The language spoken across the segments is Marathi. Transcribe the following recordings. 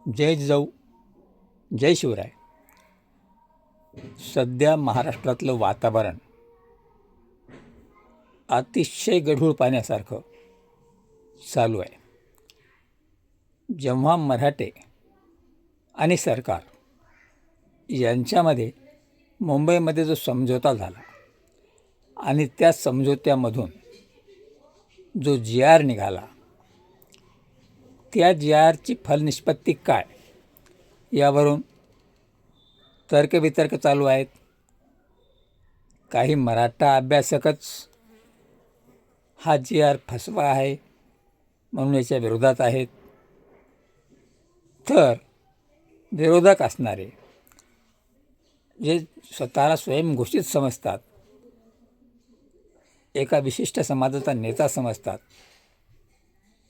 जय जिजाऊ, जय शिवराय. सध्या महाराष्ट्रातलं वातावरण अतिशय गढूळ पाण्यासारखं चालू आहे. जेव्हा मराठे आणि सरकार यांच्यामध्ये मुंबईमध्ये जो समझोता झाला आणि त्या समझोत्यामधून जो GR निघाला, त्या GRची फलनिष्पत्ती काय यावरून तर्कवितर्क चालू आहेत. काही मराठा अभ्यासकच हा GR फसवा आहे म्हणून याच्या विरोधात आहेत, तर विरोधक असणारे जे स्वतःला स्वयंघोषित समजतात, एका विशिष्ट समाजाचा नेता समजतात,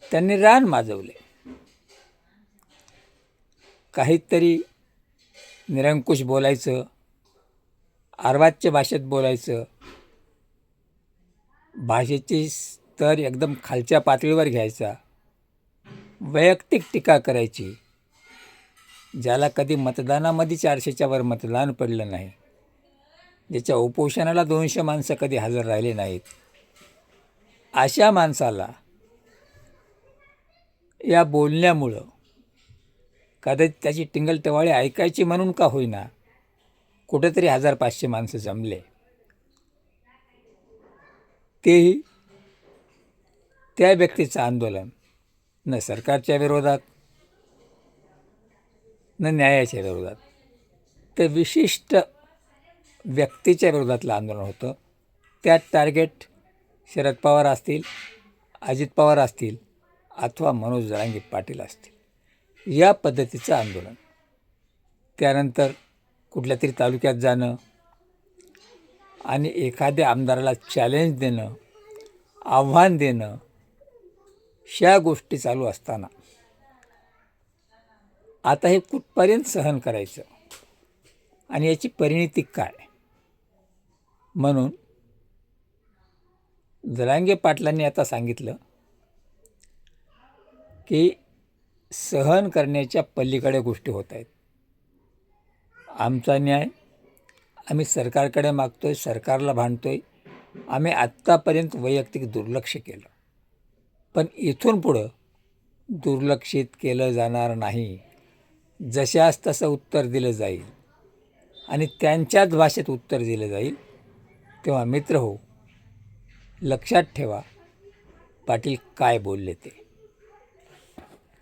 त्यांनी रान माजवले. काहीतरी निरंकुश बोलायचं, अर्वाच्य भाषेत बोलायचं, भाषेची स्तर एकदम खालच्या पातळीवर घ्यायचा, वैयक्तिक टीका करायची. ज्याला कधी मतदानामध्ये 400च्या वर मतदान पडलं नाही, ज्याच्या उपोषणाला 200 माणसं कधी हजर राहिले नाहीत, अशा माणसाला या बोलण्यामुळं कदाचित त्याची टिंगलटवाळे ऐकायची म्हणून का होईना कुठेतरी 1500 माणसं जमले. तेही त्या व्यक्तीचं आंदोलन न सरकारच्या विरोधात न न्यायाच्या विरोधात, ते विशिष्ट व्यक्तीच्या विरोधातलं आंदोलन होतं. त्यात टार्गेट शरद पवार असतील, अजित पवार असतील अथवा मनोज जरांगे पाटील असतील, या पद्धतीचं आंदोलन. त्यानंतर कुठल्या तरी तालुक्यात जाणं आणि एखाद्या आमदाराला चॅलेंज देणं, आव्हान देणं, ह्या गोष्टी चालू असताना आता हे कुठपर्यंत सहन करायचं आणि याची परिणिती काय, म्हणून जरांगे पाटलांनी आता सांगितलं की सहन करण्याच्या पलीकडे गोष्टी होत आहेत. आमचा न्याय आम्ही सरकारकडे मागतोय, सरकारला भांडतोय. आम्ही आत्तापर्यंत वैयक्तिक दुर्लक्ष केलं, पण इथून पुढं दुर्लक्षित केलं जाणार नाही. जशास तसं उत्तर दिलं जाईल आणि त्यांच्याच भाषेत उत्तर दिलं जाईल. तेव्हा मित्र हो, लक्षात ठेवा पाटील काय बोलले ते.